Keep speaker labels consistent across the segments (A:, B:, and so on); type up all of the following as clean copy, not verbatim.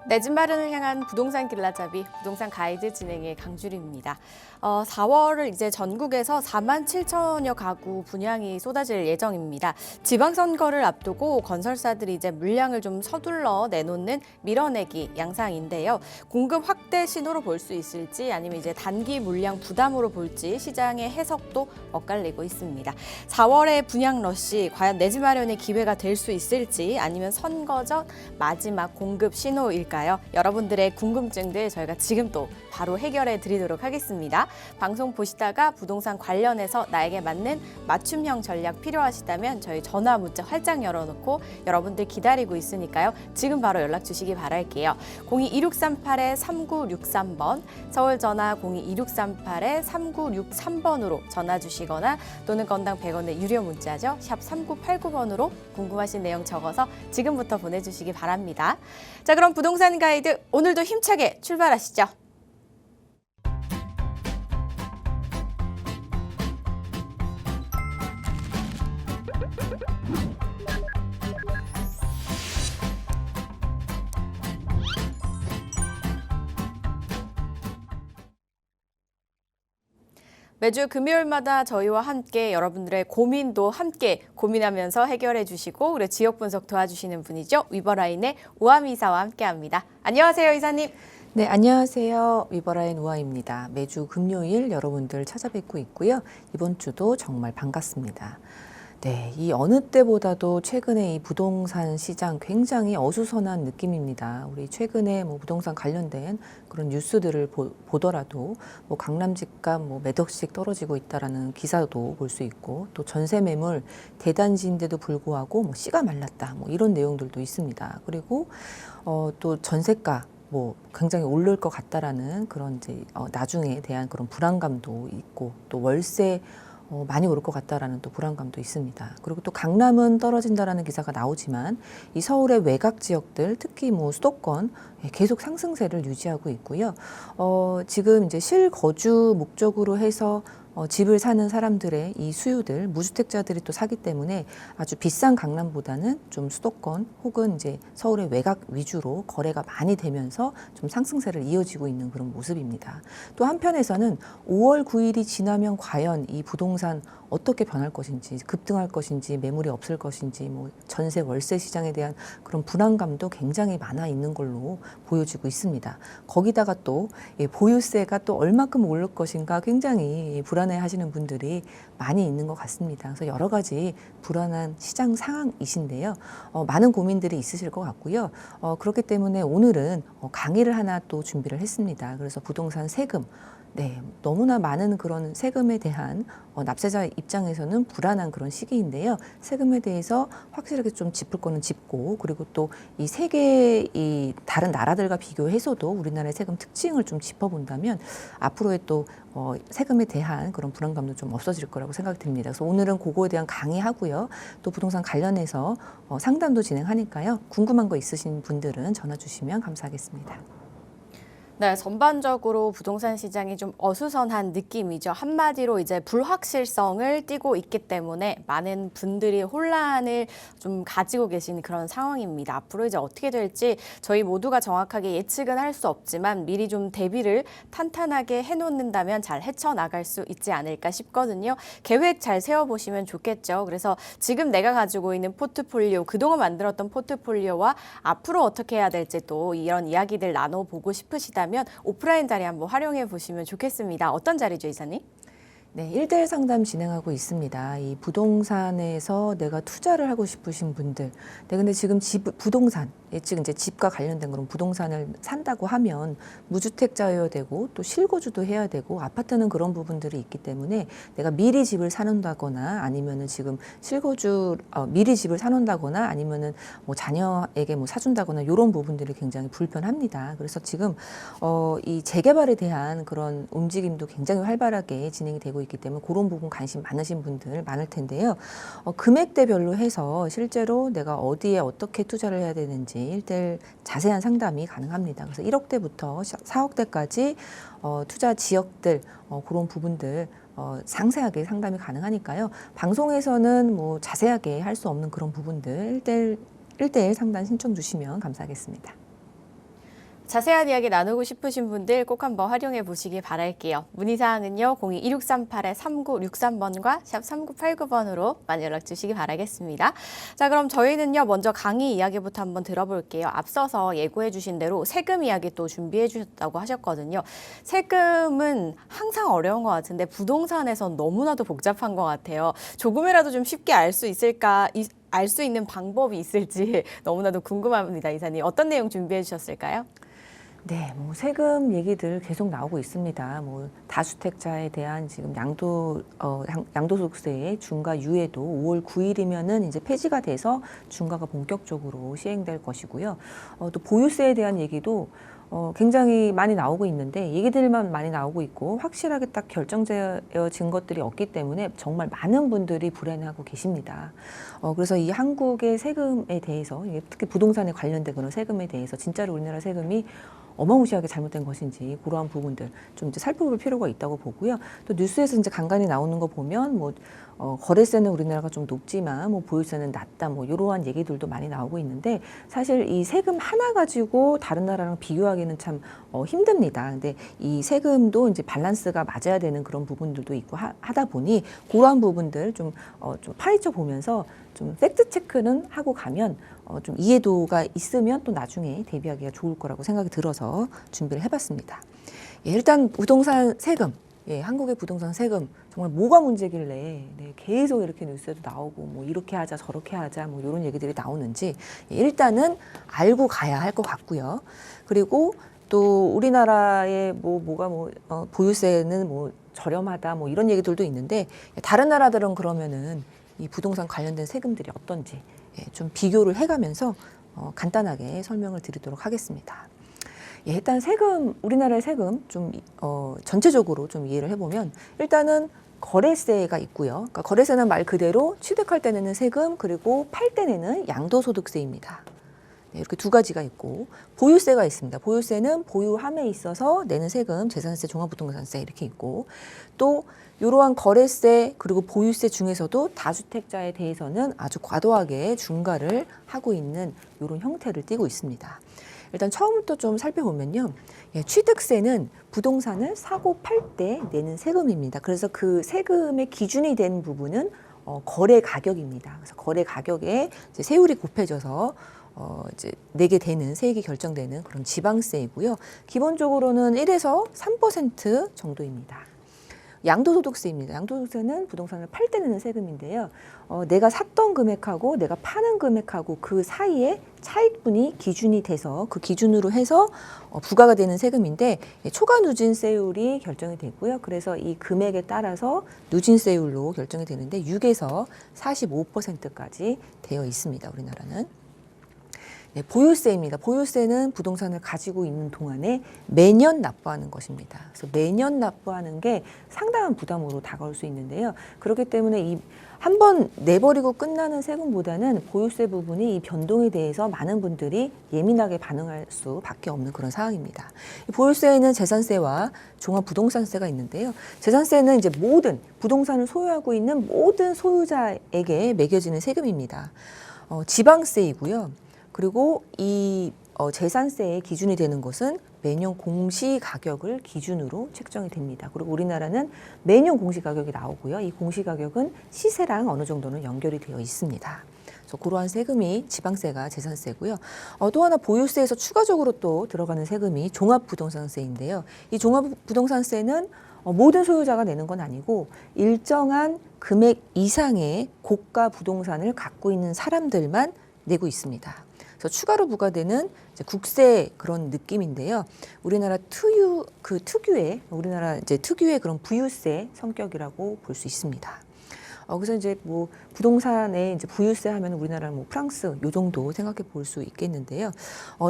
A: 내 집 마련을 향한 부동산 길라잡이 부동산 가이드 진행의 강주리입니다. 4월을 이제 전국에서 4만 7천여 가구 분양이 쏟아질 예정입니다. 지방선거를 앞두고 건설사들이 이제 물량을 좀 서둘러 내놓는 밀어내기 양상인데요. 공급 확대 신호로 볼 수 있을지 아니면 이제 단기 물량 부담으로 볼지 시장의 해석도 엇갈리고 있습니다. 4월의 분양 러시 과연 내 집 마련의 기회가 될 수 있을지 아니면 선거 전 마지막 공급 신호일까요? 여러분들의 궁금증들 저희가 지금 또 바로 해결해 드리도록 하겠습니다. 방송 보시다가 부동산 관련해서 나에게 맞는 맞춤형 전략 필요하시다면 저희 전화 문자 활짝 열어놓고 여러분들 기다리고 있으니까요. 지금 바로 연락 주시기 바랄게요. 02-2638-3963번, 서울 전화 02-2638-3963번으로 전화 주시거나 또는 건당 100원의 유료 문자죠. 샵 3989번으로 궁금하신 내용 적어서 지금부터 보내주시기 바랍니다. 자, 그럼 부동산 가이드 오늘도 힘차게 출발하시죠. 매주 금요일마다 저희와 함께 여러분들의 고민도 함께 고민하면서 해결해 주시고 그리고 지역 분석 도와주시는 분이죠. 위버라인의 우아미 이사와 함께합니다. 안녕하세요, 이사님.
B: 네, 안녕하세요. 위버라인 우아입니다. 매주 금요일 여러분들 찾아뵙고 있고요. 이번 주도 정말 반갑습니다. 네, 이 어느 때보다도 최근에 이 부동산 시장 굉장히 어수선한 느낌입니다. 우리 최근에 부동산 관련된 그런 뉴스들을 보더라도 강남 집값 몇 억씩 떨어지고 있다라는 기사도 볼 수 있고 또 전세 매물 대단지인데도 불구하고 씨가 말랐다 이런 내용들도 있습니다. 그리고 또 전세가 굉장히 오를 것 같다라는 그런 이제 나중에 대한 그런 불안감도 있고 또 월세 많이 오를 것 같다라는 또 불안감도 있습니다. 그리고 또 강남은 떨어진다라는 기사가 나오지만 이 서울의 외곽 지역들 특히 수도권 계속 상승세를 유지하고 있고요. 지금 이제 실거주 목적으로 해서 집을 사는 사람들의 이 수요들, 무주택자들이 또 사기 때문에 아주 비싼 강남보다는 좀 수도권 혹은 이제 서울의 외곽 위주로 거래가 많이 되면서 좀 상승세를 이어지고 있는 그런 모습입니다. 또 한편에서는 5월 9일이 지나면 과연 이 부동산 어떻게 변할 것인지, 급등할 것인지, 매물이 없을 것인지, 전세, 월세 시장에 대한 그런 불안감도 굉장히 많아 있는 걸로 보여지고 있습니다. 거기다가 또 보유세가 또 얼마큼 오를 것인가 굉장히 불안해 하시는 분들이 많이 있는 것 같습니다. 그래서 여러 가지 불안한 시장 상황이신데요. 많은 고민들이 있으실 것 같고요. 그렇기 때문에 오늘은 강의를 하나 또 준비를 했습니다. 그래서 부동산 세금, 네, 너무나 많은 그런 세금에 대한 납세자 입장에서는 불안한 그런 시기인데요. 세금에 대해서 확실하게 좀 짚을 거는 짚고 그리고 또 이 세계 이 다른 나라들과 비교해서도 우리나라의 세금 특징을 좀 짚어본다면 앞으로의 또 세금에 대한 그런 불안감도 좀 없어질 거라고 생각이 듭니다. 그래서 오늘은 그거에 대한 강의하고요. 또 부동산 관련해서 상담도 진행하니까요. 궁금한 거 있으신 분들은 전화 주시면 감사하겠습니다.
A: 네, 전반적으로 부동산 시장이 좀 어수선한 느낌이죠. 한마디로 이제 불확실성을 띠고 있기 때문에 많은 분들이 혼란을 좀 가지고 계신 그런 상황입니다. 앞으로 이제 어떻게 될지 저희 모두가 정확하게 예측은 할 수 없지만 미리 좀 대비를 탄탄하게 해놓는다면 잘 헤쳐나갈 수 있지 않을까 싶거든요. 계획 잘 세워보시면 좋겠죠. 그래서 지금 내가 가지고 있는 포트폴리오, 그동안 만들었던 포트폴리오와 앞으로 어떻게 해야 될지 또 이런 이야기들 나눠보고 싶으시다면 오프라인 자리 한번 활용해 보시면 좋겠습니다. 어떤 자리죠, 이사님?
B: 네, 1대1 상담 진행하고 있습니다. 이 부동산에서 내가 투자를 하고 싶으신 분들. 네, 근데 지금 부동산, 즉 이제 집과 관련된 그런 부동산을 산다고 하면 무주택자여야 되고 또 실거주도 해야 되고 아파트는 그런 부분들이 있기 때문에 내가 미리 집을 사놓는다거나 아니면은 지금 미리 집을 사놓는다거나 아니면은 자녀에게 사준다거나 이런 부분들이 굉장히 불편합니다. 그래서 지금 이 재개발에 대한 그런 움직임도 굉장히 활발하게 진행이 되고 있기 때문에 그런 부분 관심 많으신 분들 많을 텐데요. 금액대별로 해서 실제로 내가 어디에 어떻게 투자를 해야 되는지 1대1 자세한 상담이 가능합니다. 그래서 1억대부터 4억대까지 투자 지역들 그런 부분들 상세하게 상담이 가능하니까요. 방송에서는 자세하게 할 수 없는 그런 부분들 1대1 상담 신청 주시면 감사하겠습니다.
A: 자세한 이야기 나누고 싶으신 분들 꼭 한번 활용해 보시기 바랄게요. 문의사항은요. 02-1638-3963번과 샵 3989번으로 많이 연락 주시기 바라겠습니다. 자, 그럼 저희는요. 먼저 강의 이야기부터 한번 들어볼게요. 앞서서 예고해 주신 대로 세금 이야기 또 준비해 주셨다고 하셨거든요. 세금은 항상 어려운 것 같은데 부동산에선 너무나도 복잡한 것 같아요. 조금이라도 좀 쉽게 알 수 있을까? 알 수 있는 방법이 있을지 너무나도 궁금합니다. 이사님. 어떤 내용 준비해 주셨을까요?
B: 네, 뭐 세금 얘기들 계속 나오고 있습니다. 뭐 다주택자에 대한 지금 양도소득세의 중과 유예도 5월 9일이면은 이제 폐지가 돼서 중과가 본격적으로 시행될 것이고요. 또 보유세에 대한 얘기도 굉장히 많이 나오고 있는데 얘기들만 많이 나오고 있고 확실하게 딱 결정되어진 것들이 없기 때문에 정말 많은 분들이 불안해하고 계십니다. 그래서 이 한국의 세금에 대해서 특히 부동산에 관련된 그런 세금에 대해서 진짜로 우리나라 세금이 어마무시하게 잘못된 것인지 그러한 부분들 좀 이제 살펴볼 필요가 있다고 보고요. 또 뉴스에서 이제 간간히 나오는 거 보면 뭐 거래세는 우리나라가 좀 높지만 뭐 보유세는 낮다 뭐 이러한 얘기들도 많이 나오고 있는데 사실 이 세금 하나 가지고 다른 나라랑 비교하기는 참 힘듭니다. 근데 이 세금도 이제 밸런스가 맞아야 되는 그런 부분들도 있고 하다 보니 그러한 부분들 좀 파헤쳐 보면서 좀 팩트 체크는 하고 가면 좀 이해도가 있으면 또 나중에 대비하기가 좋을 거라고 생각이 들어서 준비를 해봤습니다. 예, 일단 부동산 세금, 예, 한국의 부동산 세금 정말 뭐가 문제길래 계속 이렇게 뉴스에도 나오고 뭐 이렇게 하자 저렇게 하자 뭐 이런 얘기들이 나오는지 일단은 알고 가야 할 것 같고요. 그리고 또 우리나라의 보유세는 뭐 저렴하다 뭐 이런 얘기들도 있는데 다른 나라들은 그러면은 이 부동산 관련된 세금들이 어떤지 좀 비교를 해가면서 간단하게 설명을 드리도록 하겠습니다. 일단 우리나라의 세금 좀 전체적으로 좀 이해를 해보면 일단은 거래세가 있고요. 그러니까 거래세는 말 그대로 취득할 때 내는 세금 그리고 팔 때 내는 양도소득세입니다. 이렇게 두 가지가 있고 보유세가 있습니다. 보유세는 보유함에 있어서 내는 세금, 재산세, 종합부동산세 이렇게 있고 또 이러한 거래세 그리고 보유세 중에서도 다주택자에 대해서는 아주 과도하게 중과를 하고 있는 이런 형태를 띠고 있습니다. 일단 처음부터 좀 살펴보면요. 취득세는 부동산을 사고 팔 때 내는 세금입니다. 그래서 그 세금의 기준이 된 부분은 거래 가격입니다. 그래서 거래 가격에 이제 세율이 곱해져서 이제 내게 되는 세액이 결정되는 그런 지방세이고요. 기본적으로는 1에서 3% 정도입니다. 양도소득세입니다. 양도소득세는 부동산을 팔 때 내는 세금인데요. 내가 샀던 금액하고 내가 파는 금액하고 그 사이에 차익분이 기준이 돼서 그 기준으로 해서 부과가 되는 세금인데 초과 누진세율이 결정이 되고요. 그래서 이 금액에 따라서 누진세율로 결정이 되는데 6에서 45%까지 되어 있습니다. 우리나라는. 네, 보유세입니다. 보유세는 부동산을 가지고 있는 동안에 매년 납부하는 것입니다. 그래서 매년 납부하는 게 상당한 부담으로 다가올 수 있는데요. 그렇기 때문에 한 번 내버리고 끝나는 세금보다는 보유세 부분이 이 변동에 대해서 많은 분들이 예민하게 반응할 수밖에 없는 그런 상황입니다. 보유세에는 재산세와 종합부동산세가 있는데요. 재산세는 이제 모든 부동산을 소유하고 있는 모든 소유자에게 매겨지는 세금입니다. 지방세이고요. 그리고 이 재산세의 기준이 되는 것은 매년 공시가격을 기준으로 책정이 됩니다. 그리고 우리나라는 매년 공시가격이 나오고요. 이 공시가격은 시세랑 어느 정도는 연결이 되어 있습니다. 그래서 그러한 세금이 지방세가 재산세고요. 또 하나 보유세에서 추가적으로 또 들어가는 세금이 종합부동산세인데요. 이 종합부동산세는 모든 소유자가 내는 건 아니고 일정한 금액 이상의 고가 부동산을 갖고 있는 사람들만 내고 있습니다. 그래서 추가로 부과되는 이제 국세 그런 느낌인데요. 우리나라 특유의 그런 부유세 성격이라고 볼 수 있습니다. 그래서 이제 뭐 부동산에 이제 부유세 하면 우리나라는 뭐 프랑스 요 정도 생각해 볼 수 있겠는데요.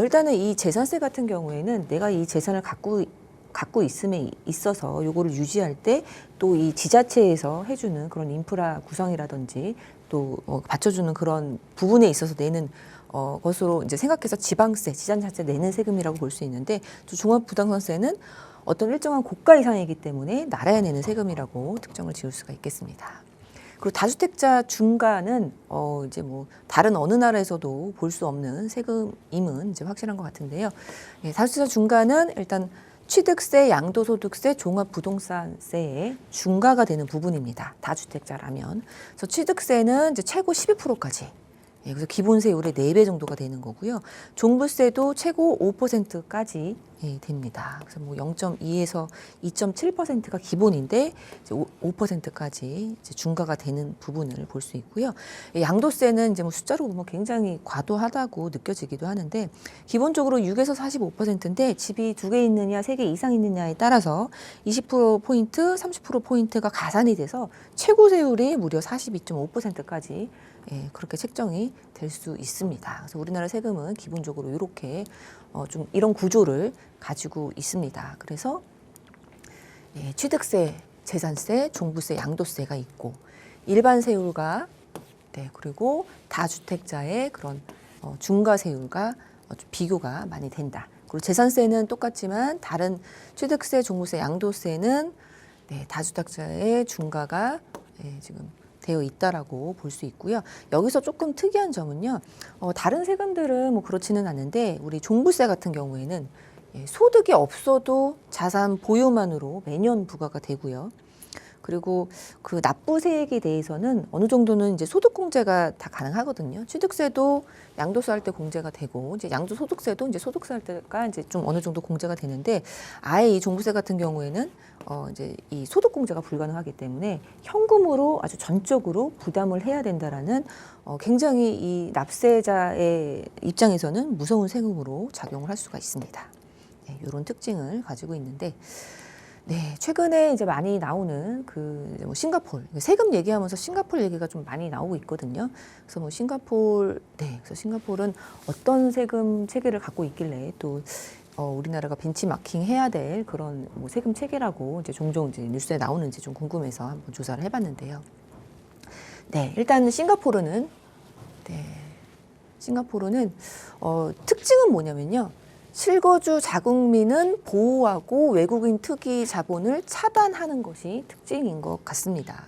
B: 일단은 이 재산세 같은 경우에는 내가 이 재산을 갖고 있음에 있어서 요거를 유지할 때 또 이 지자체에서 해주는 그런 인프라 구성이라든지 또 받쳐주는 그런 부분에 있어서 내는 것으로 이제 생각해서 지방세, 지자체 내는 세금이라고 볼 수 있는데 또 종합부동산세는 어떤 일정한 고가 이상이기 때문에 나라에 내는 세금이라고 특정을 지을 수가 있겠습니다. 그리고 다주택자 중과는 이제 뭐 다른 어느 나라에서도 볼 수 없는 세금임은 이제 확실한 것 같은데요. 예, 다주택자 중과는 일단 취득세, 양도소득세, 종합부동산세의 중과가 되는 부분입니다. 다주택자라면. 그래서 취득세는 이제 최고 12%까지. 예, 그래서 기본세율의 4배 정도가 되는 거고요. 종부세도 최고 5%까지 예, 됩니다. 그래서 뭐 0.2에서 2.7%가 기본인데 이제 5%까지 이제 중과가 되는 부분을 볼 수 있고요. 예, 양도세는 이제 뭐 숫자로 보면 굉장히 과도하다고 느껴지기도 하는데 기본적으로 6에서 45%인데 집이 2개 있느냐, 3개 이상 있느냐에 따라서 20%포인트, 30%포인트가 가산이 돼서 최고 세율이 무려 42.5%까지 예, 그렇게 책정이 될 수 있습니다. 그래서 우리나라 세금은 기본적으로 이렇게 좀 이런 구조를 가지고 있습니다. 그래서 예, 취득세, 재산세, 종부세, 양도세가 있고 일반 세율과 네, 그리고 다주택자의 그런 중과 세율과 비교가 많이 된다. 그리고 재산세는 똑같지만 다른 취득세, 종부세, 양도세는 네, 다주택자의 중과가 예, 지금 되어 있다라고 볼 수 있고요. 여기서 조금 특이한 점은요. 다른 세금들은 뭐 그렇지는 않은데 우리 종부세 같은 경우에는 예, 소득이 없어도 자산 보유만으로 매년 부과가 되고요. 그리고 그 납부세액에 대해서는 어느 정도는 이제 소득 공제가 다 가능하거든요. 취득세도 양도세 할 때 공제가 되고 이제 양도소득세도 이제 소득세 할 때가 이제 좀 어느 정도 공제가 되는데 아예 이 종부세 같은 경우에는 이제 이 소득 공제가 불가능하기 때문에 현금으로 아주 전적으로 부담을 해야 된다라는 굉장히 이 납세자의 입장에서는 무서운 세금으로 작용을 할 수가 있습니다. 네, 이런 특징을 가지고 있는데. 네, 최근에 이제 많이 나오는 뭐 싱가폴 세금 얘기하면서 싱가폴 얘기가 좀 많이 나오고 있거든요. 그래서 뭐 그래서 싱가폴은 어떤 세금 체계를 갖고 있길래 또 우리나라가 벤치마킹 해야 될 그런 뭐 세금 체계라고 이제 종종 이제 뉴스에 나오는지 좀 궁금해서 한번 조사를 해봤는데요. 네, 일단 싱가포르는 특징은 뭐냐면요. 실거주 자국민은 보호하고 외국인 투기 자본을 차단하는 것이 특징인 것 같습니다.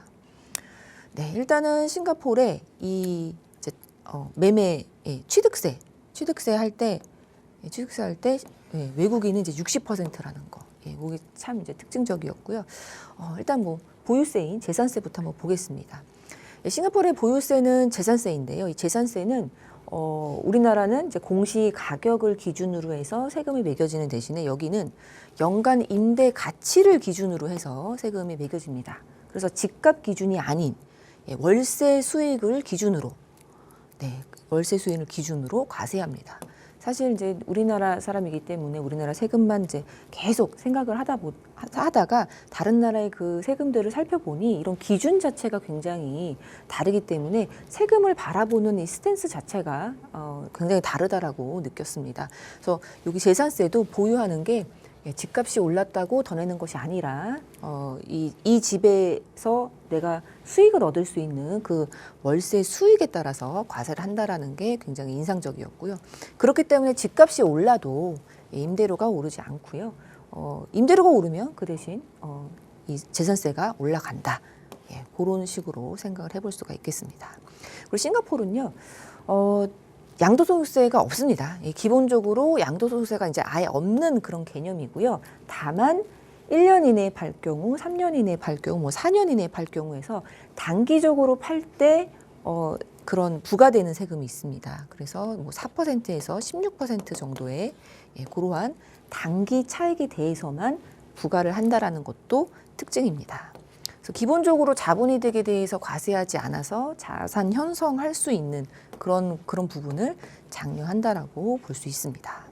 B: 네, 일단은 싱가포르의 이 이제 매매 취득세 할 때 예, 외국인은 이제 60%라는 거. 예, 이게 참 이제 특징적이었고요. 일단 뭐 보유세인 재산세부터 한번 보겠습니다. 예, 싱가포르의 보유세는 재산세인데요. 이 재산세는 우리나라는 이제 공시 가격을 기준으로 해서 세금이 매겨지는 대신에 여기는 연간 임대 가치를 기준으로 해서 세금이 매겨집니다. 그래서 집값 기준이 아닌 월세 수익을 기준으로 월세 수익을 기준으로 과세합니다. 사실 이제 우리나라 사람이기 때문에 우리나라 세금만 이제 계속 생각을 하다가 다른 나라의 그 세금들을 살펴보니 이런 기준 자체가 굉장히 다르기 때문에 세금을 바라보는 이 스탠스 자체가 굉장히 다르다라고 느꼈습니다. 그래서 여기 재산세도 보유하는 게 집값이 올랐다고 더 내는 것이 아니라 이 집에서 내가 수익을 얻을 수 있는 그 월세 수익에 따라서 과세를 한다라는 게 굉장히 인상적이었고요. 그렇기 때문에 집값이 올라도 임대료가 오르지 않고요. 임대료가 오르면 그 대신 이 재산세가 올라간다. 예, 그런 식으로 생각을 해볼 수가 있겠습니다. 그리고 싱가포르는요. 양도소득세가 없습니다. 기본적으로 양도소득세가 이제 아예 없는 그런 개념이고요. 다만 1년 이내에 팔 경우, 3년 이내에 팔 경우, 뭐 4년 이내에 팔 경우에서 단기적으로 팔 때 그런 부과되는 세금이 있습니다. 그래서 뭐 4%에서 16% 정도의 그러한 단기 차익에 대해서만 부과를 한다라는 것도 특징입니다. 그래서 기본적으로 자본이득에 대해서 과세하지 않아서 자산 형성할 수 있는 그런 부분을 장려한다라고 볼 수 있습니다.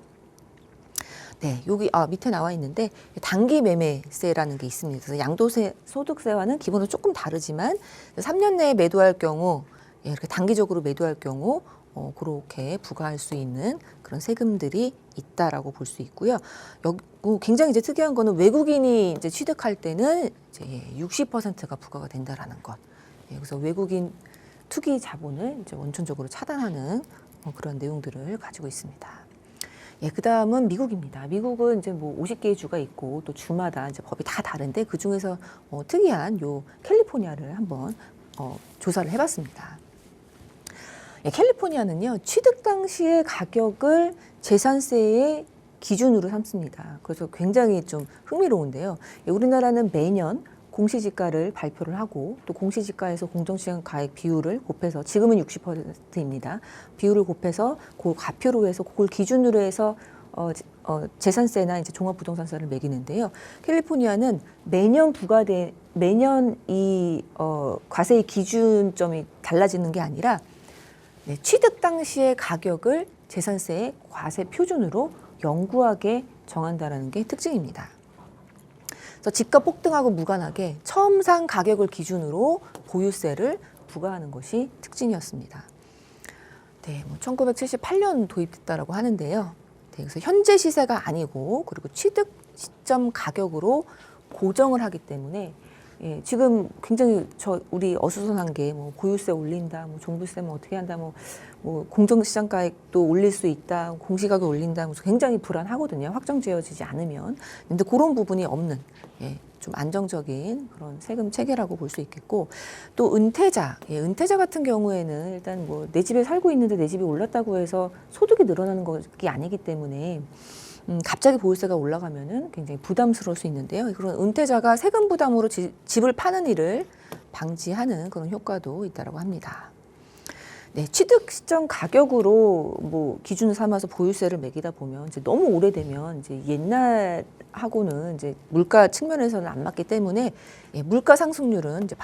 B: 네, 여기 밑에 나와 있는데 단기 매매세라는 게 있습니다. 그래서 양도세, 소득세와는 기본으로 조금 다르지만 3년 내에 매도할 경우 이렇게 단기적으로 매도할 경우 그렇게 부과할 수 있는 그런 세금들이 있다라고 볼 수 있고요. 여기 굉장히 이제 특이한 거는 외국인이 이제 취득할 때는 이제 60%가 부과가 된다라는 것. 그래서 외국인 투기 자본을 이제 원천적으로 차단하는 그런 내용들을 가지고 있습니다. 예, 그 다음은 미국입니다. 미국은 이제 뭐 50개의 주가 있고 또 주마다 이제 법이 다 다른데 그 중에서 특이한 요 캘리포니아를 한번 조사를 해봤습니다. 캘리포니아는요, 취득 당시의 가격을 재산세의 기준으로 삼습니다. 그래서 굉장히 좀 흥미로운데요. 우리나라는 매년 공시지가를 발표를 하고 또 공시지가에서 공정시장가액 비율을 곱해서 지금은 60%입니다. 비율을 곱해서 그 가표로 해서 그걸 기준으로 해서 재산세나 이제 종합부동산세를 매기는데요. 캘리포니아는 매년 이 과세의 기준점이 달라지는 게 아니라 취득 당시의 가격을 재산세의 과세 표준으로 영구하게 정한다라는 게 특징입니다. 그래서 집값 폭등하고 무관하게 처음 산 가격을 기준으로 보유세를 부과하는 것이 특징이었습니다. 네, 1978년 도입됐다라고 하는데요. 네, 그래서 현재 시세가 아니고 그리고 취득 시점 가격으로 고정을 하기 때문에 지금 굉장히 우리 어수선한 게 뭐 보유세 올린다, 뭐 종부세 뭐 어떻게 한다, 뭐 공정시장가액도 올릴 수 있다, 공시가격 올린다, 굉장히 불안하거든요. 확정지어지지 않으면. 근데 그런 부분이 없는 좀 안정적인 그런 세금 체계라고 볼 수 있겠고, 또 은퇴자 같은 경우에는 일단 뭐 내 집에 살고 있는데 내 집이 올랐다고 해서 소득이 늘어나는 것이 아니기 때문에 갑자기 보유세가 올라가면은 굉장히 부담스러울 수 있는데요. 그런 은퇴자가 세금 부담으로 집을 파는 일을 방지하는 그런 효과도 있다고 합니다. 네, 취득 시점 가격으로 뭐 기준을 삼아서 보유세를 매기다 보면 이제 너무 오래되면 이제 옛날하고는 이제 물가 측면에서는 안 맞기 때문에 물가 상승률은 이제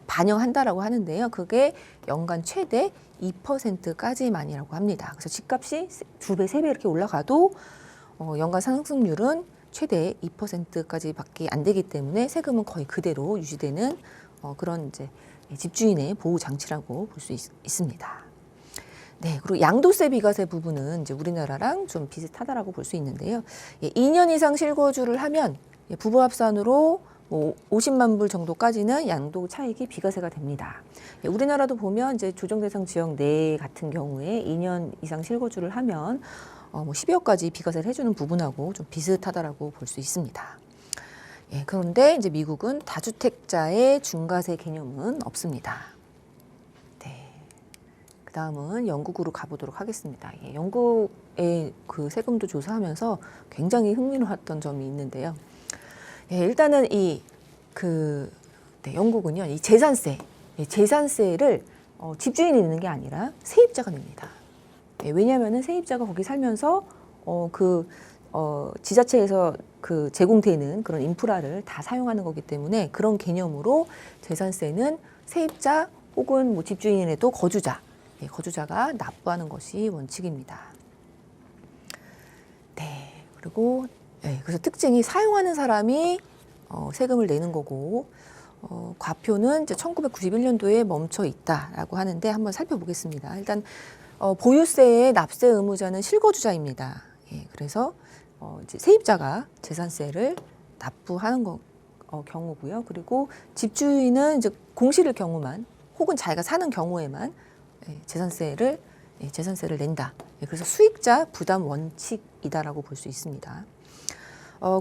B: 반영한다라고 하는데요. 그게 연간 최대 2%까지만이라고 합니다. 그래서 집값이 2배, 3배 이렇게 올라가도 연간 상승률은 최대 2%까지밖에 안 되기 때문에 세금은 거의 그대로 유지되는 그런 이제 집주인의 보호 장치라고 볼 수 있습니다. 네, 그리고 양도세 비과세 부분은 이제 우리나라랑 좀 비슷하다라고 볼 수 있는데요. 2년 이상 실거주를 하면 부부 합산으로 뭐 50만 불 정도까지는 양도 차익이 비과세가 됩니다. 우리나라도 보면 이제 조정 대상 지역 내 같은 경우에 2년 이상 실거주를 하면 뭐 10여까지 비과세를 해주는 부분하고 좀 비슷하다라고 볼 수 있습니다. 그런데 이제 미국은 다주택자의 중과세 개념은 없습니다. 네. 그 다음은 영국으로 가보도록 하겠습니다. 영국의 그 세금도 조사하면서 굉장히 흥미로웠던 점이 있는데요. 일단은 영국은요, 이 재산세를 집주인이 내는 게 아니라 세입자가 냅니다. 왜냐하면은 세입자가 거기 살면서 지자체에서 그 제공되는 그런 인프라를 다 사용하는 거기 때문에 그런 개념으로 재산세는 세입자 혹은 뭐 집주인이라도 거주자가 납부하는 것이 원칙입니다. 네, 그리고 그래서 특징이 사용하는 사람이 세금을 내는 거고 과표는 이제 1991년도에 멈춰 있다라고 하는데 한번 살펴보겠습니다. 일단 보유세의 납세 의무자는 실거주자입니다. 그래서 이제 세입자가 재산세를 납부하는 경우고요. 그리고 집주인은 이제 공실일 경우만 혹은 자기가 사는 경우에만 재산세를 낸다. 그래서 수익자 부담 원칙이다라고 볼 수 있습니다.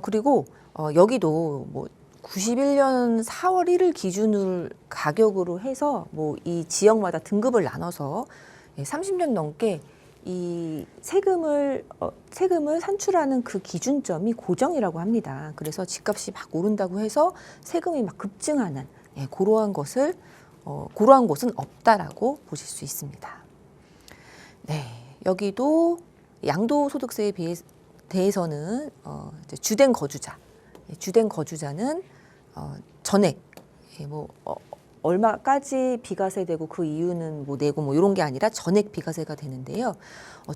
B: 그리고 여기도 뭐 91년 4월 1일 기준을 가격으로 해서 뭐 이 지역마다 등급을 나눠서 30년 넘게 이 세금을 산출하는 그 기준점이 고정이라고 합니다. 그래서 집값이 막 오른다고 해서 세금이 막 급증하는 그러한 곳은 없다라고 보실 수 있습니다. 네, 여기도 양도소득세에 대해서는 이제 주된 거주자는 전액 얼마까지 비과세되고 그 이유는 뭐 내고 뭐 이런 게 아니라 전액 비과세가 되는데요.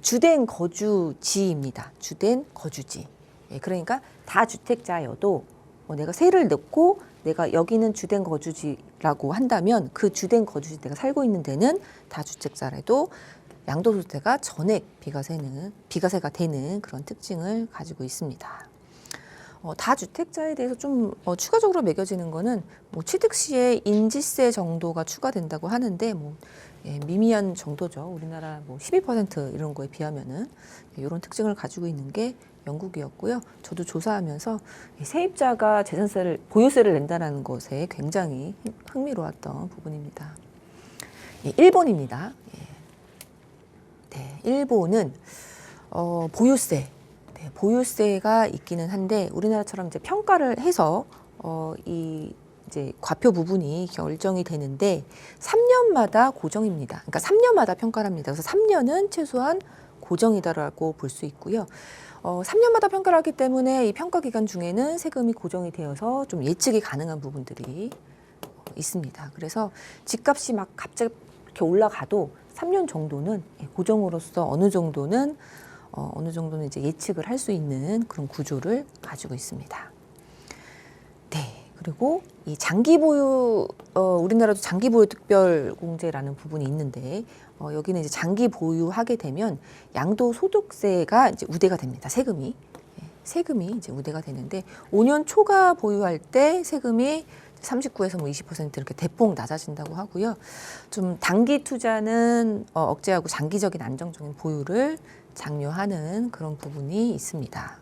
B: 주된 거주지입니다. 주된 거주지. 그러니까 다주택자여도 내가 세를 넣고 내가 여기는 주된 거주지라고 한다면 그 주된 거주지 내가 살고 있는 데는 다주택자라도 양도소득세가 전액 비과세가 되는 그런 특징을 가지고 있습니다. 다주택자에 대해서 좀 추가적으로 매겨지는 거는 뭐 취득 시에 인지세 정도가 추가된다고 하는데 뭐 미미한 정도죠. 우리나라 뭐 12% 이런 거에 비하면은 이런 특징을 가지고 있는 게 영국이었고요. 저도 조사하면서 세입자가 재산세를 보유세를 낸다는 것에 굉장히 흥미로웠던 부분입니다. 일본입니다. 네, 일본은 보유세, 보유세가 있기는 한데 우리나라처럼 이제 평가를 해서 이 이제 과표 부분이 결정이 되는데 3년마다 고정입니다. 그러니까 3년마다 평가를 합니다. 그래서 3년은 최소한 고정이다라고 볼 수 있고요. 3년마다 평가를 하기 때문에 이 평가 기간 중에는 세금이 고정이 되어서 좀 예측이 가능한 부분들이 있습니다. 그래서 집값이 막 갑자기 이렇게 올라가도 3년 정도는 고정으로서 어느 정도는 이제 예측을 할 수 있는 그런 구조를 가지고 있습니다. 네. 그리고 이 장기 보유, 우리나라도 장기 보유 특별 공제라는 부분이 있는데, 여기는 이제 장기 보유하게 되면 양도소득세가 이제 우대가 됩니다. 세금이 이제 우대가 되는데, 5년 초과 보유할 때 세금이 39에서 뭐 20% 이렇게 대폭 낮아진다고 하고요. 좀 단기 투자는 억제하고 장기적인 안정적인 보유를 장려하는 그런 부분이 있습니다.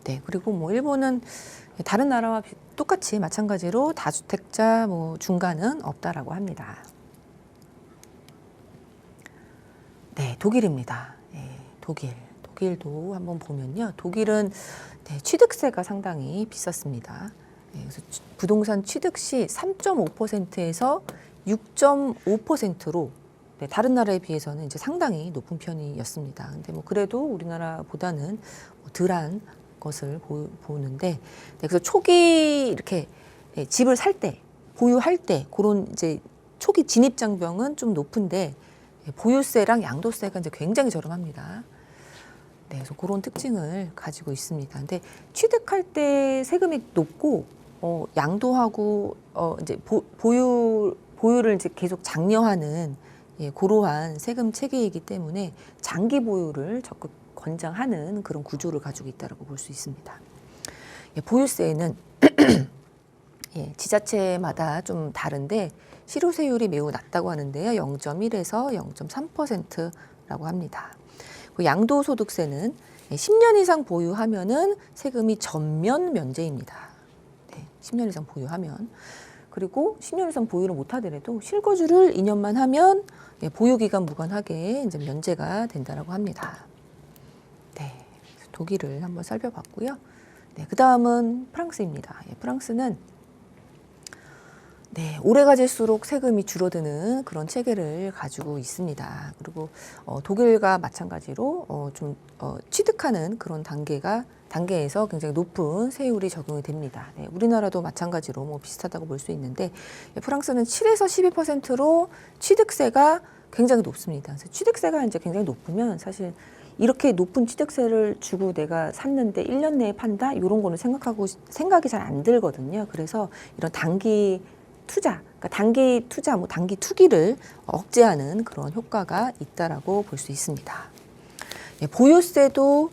B: 네, 그리고 뭐 일본은 다른 나라와 똑같이 마찬가지로 다주택자 뭐 중과는 없다라고 합니다. 네, 독일입니다. 네, 독일도 한번 보면요. 독일은 취득세가 상당히 비쌌습니다. 네, 그래서 부동산 취득 시 3.5%에서 6.5%로 다른 나라에 비해서는 이제 상당히 높은 편이었습니다. 근데 뭐 그래도 우리나라보다는 덜한 것을 보는데, 그래서 초기 이렇게 집을 살 때, 보유할 때 그런 이제 초기 진입 장벽은 좀 높은데 보유세랑 양도세가 이제 굉장히 저렴합니다. 네, 그래서 그런 특징을 가지고 있습니다. 근데 취득할 때 세금이 높고 양도하고 이제 보유를 이제 계속 장려하는 고러한 세금 체계이기 때문에 장기 보유를 적극 권장하는 그런 구조를 가지고 있다고 볼 수 있습니다. 보유세는 지자체마다 좀 다른데 실효세율이 매우 낮다고 하는데요. 0.1에서 0.3%라고 합니다. 양도소득세는 10년 이상 보유하면은 세금이 전면 면제입니다. 10년 이상 보유하면. 그리고 10년 이상 보유를 못하더라도 실거주를 2년만 하면 보유기간 무관하게 이제 면제가 된다라고 합니다. 네, 독일을 한번 살펴봤고요. 네, 그 다음은 프랑스입니다. 프랑스는 오래 가질수록 세금이 줄어드는 그런 체계를 가지고 있습니다. 그리고 독일과 마찬가지로 좀 취득하는 그런 단계에서 굉장히 높은 세율이 적용이 됩니다. 네, 우리나라도 마찬가지로 뭐 비슷하다고 볼 수 있는데 프랑스는 7에서 12%로 취득세가 굉장히 높습니다. 그래서 취득세가 이제 굉장히 높으면 사실 이렇게 높은 취득세를 주고 내가 샀는데 1년 내에 판다? 이런 거는 생각이 잘 안 들거든요. 그래서 이런 단기 투자, 그러니까 단기 투자, 뭐 단기 투기를 억제하는 그런 효과가 있다라고 볼 수 있습니다. 보유세도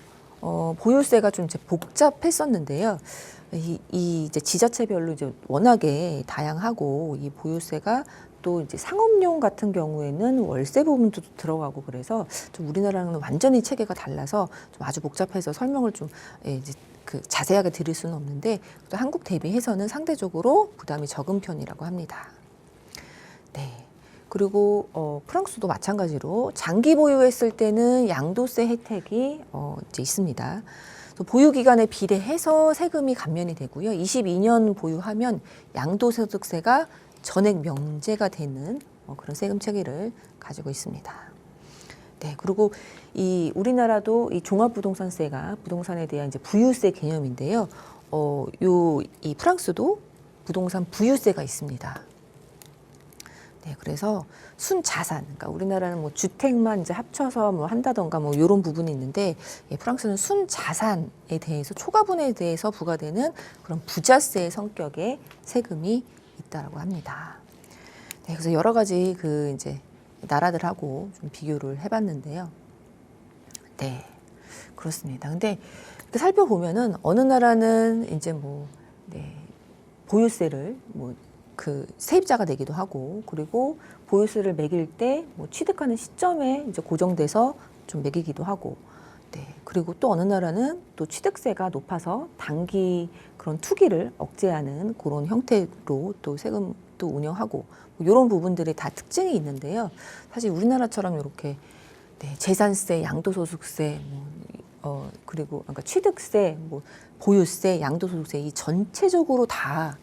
B: 보유세가 좀 이제 복잡했었는데요. 이 이제 지자체별로 이제 워낙에 다양하고 이 보유세가 또 이제 상업용 같은 경우에는 월세 부분도 들어가고 그래서 좀 우리나라는 완전히 체계가 달라서 좀 아주 복잡해서 설명을 좀 이제 그 자세하게 드릴 수는 없는데 또 한국 대비해서는 상대적으로 부담이 적은 편이라고 합니다. 네. 그리고 프랑스도 마찬가지로 장기 보유했을 때는 양도세 혜택이 이제 있습니다. 보유 기간에 비례해서 세금이 감면이 되고요. 22년 보유하면 양도소득세가 전액 면제가 되는 그런 세금 체계를 가지고 있습니다. 네, 그리고 이 우리나라도 이 종합부동산세가 부동산에 대한 이제 부유세 개념인데요. 이 프랑스도 부동산 부유세가 있습니다. 네, 그래서 순자산, 그러니까 우리나라는 뭐 주택만 이제 합쳐서 뭐 한다던가 뭐 이런 부분이 있는데 프랑스는 순자산에 대해서 초과분에 대해서 부과되는 그런 부자세 성격의 세금이 있다라고 합니다. 네, 그래서 여러 가지 그 이제 나라들하고 좀 비교를 해봤는데요. 네, 그렇습니다. 근데 이렇게 살펴보면은 어느 나라는 이제 뭐 보유세를 뭐 그 세입자가 내기도 하고, 그리고 보유세를 매길 때 뭐 취득하는 시점에 이제 고정돼서 좀 매기기도 하고, 네. 그리고 또 어느 나라는 또 취득세가 높아서 단기 그런 투기를 억제하는 그런 형태로 또 세금도 운영하고, 뭐 이런 부분들이 다 특징이 있는데요. 사실 우리나라처럼 이렇게 네, 재산세, 양도소득세, 그리고 그러니까 취득세, 뭐 보유세, 양도소득세 이 전체적으로 다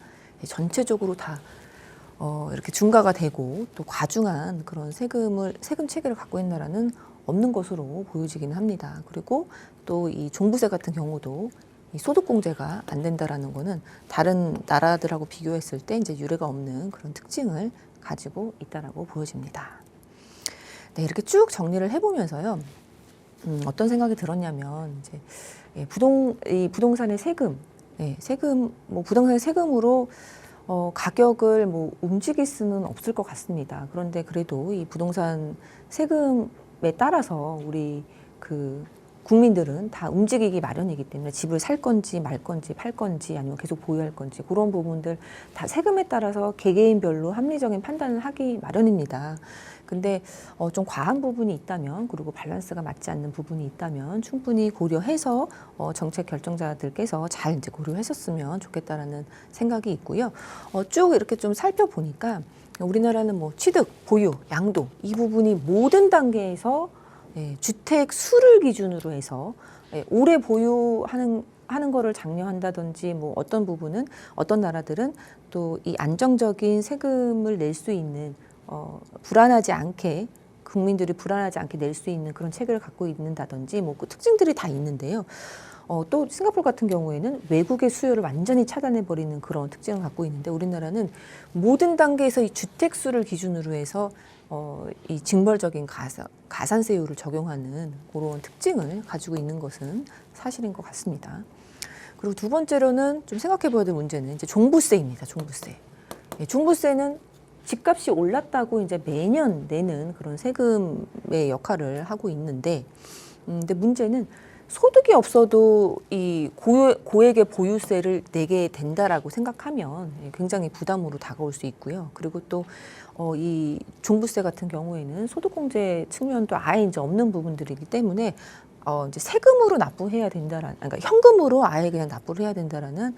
B: 이렇게 중과가 되고 또 과중한 그런 세금 체계를 갖고 있는 나라는 없는 것으로 보여지기는 합니다. 그리고 또 이 종부세 같은 경우도 이 소득공제가 안 된다라는 거는 다른 나라들하고 비교했을 때 이제 유례가 없는 그런 특징을 가지고 있다라고 보여집니다. 네, 이렇게 쭉 정리를 해보면서요, 어떤 생각이 들었냐면 이제 이 부동산의 세금, 뭐 부동산의 세금으로 가격을 뭐 움직일 수는 없을 것 같습니다. 그런데 그래도 이 부동산 세금에 따라서 우리 그 국민들은 다 움직이기 마련이기 때문에 집을 살 건지 말 건지 팔 건지 아니면 계속 보유할 건지 그런 부분들 다 세금에 따라서 개개인별로 합리적인 판단을 하기 마련입니다. 근데 좀 과한 부분이 있다면, 그리고 밸런스가 맞지 않는 부분이 있다면 충분히 고려해서 정책 결정자들께서 잘 이제 고려했었으면 좋겠다라는 생각이 있고요. 쭉 이렇게 좀 살펴보니까 우리나라는 뭐 취득, 보유, 양도 이 부분이 모든 단계에서 주택 수를 기준으로 해서 오래 보유하는 거를 장려한다든지, 뭐 어떤 부분은 어떤 나라들은 또 이 안정적인 세금을 낼 수 있는 불안하지 않게, 국민들이 불안하지 않게 낼 수 있는 그런 체계를 갖고 있는다든지, 뭐 그 특징들이 다 있는데요. 또 싱가포르 같은 경우에는 외국의 수요를 완전히 차단해버리는 그런 특징을 갖고 있는데, 우리나라는 모든 단계에서 이 주택 수를 기준으로 해서 이 징벌적인 가산세율을 적용하는 그런 특징을 가지고 있는 것은 사실인 것 같습니다. 그리고 두 번째로는 좀 생각해봐야 될 문제는 이제 종부세입니다. 종부세. 종부세는 집값이 올랐다고 이제 매년 내는 그런 세금의 역할을 하고 있는데, 근데 문제는 소득이 없어도 이 고액의 보유세를 내게 된다라고 생각하면 굉장히 부담으로 다가올 수 있고요. 그리고 또 이 종부세 같은 경우에는 소득공제 측면도 아예 이제 없는 부분들이기 때문에 이제 세금으로 납부해야 된다라는, 그러니까 현금으로 아예 그냥 납부를 해야 된다라는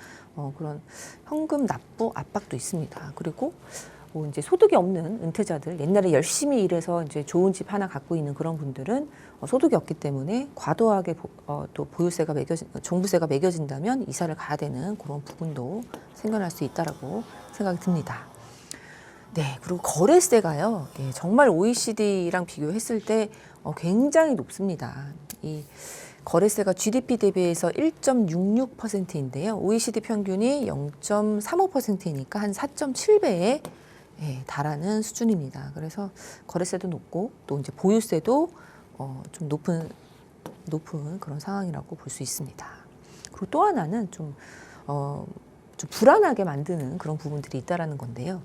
B: 그런 현금 납부 압박도 있습니다. 그리고 뭐 이제 소득이 없는 은퇴자들, 옛날에 열심히 일해서 이제 좋은 집 하나 갖고 있는 그런 분들은 소득이 없기 때문에 과도하게 또 종부세가 매겨진다면 이사를 가야 되는 그런 부분도 생겨날 수 있다라고 생각이 듭니다. 네, 그리고 거래세가요, 정말 OECD랑 비교했을 때 굉장히 높습니다. 이 거래세가 GDP 대비해서 1.66%인데요. OECD 평균이 0.35%이니까 한 4.7배에 달하는 수준입니다. 그래서 거래세도 높고 또 이제 보유세도 좀 높은 그런 상황이라고 볼 수 있습니다. 그리고 또 하나는 좀 불안하게 만드는 그런 부분들이 있다라는 건데요.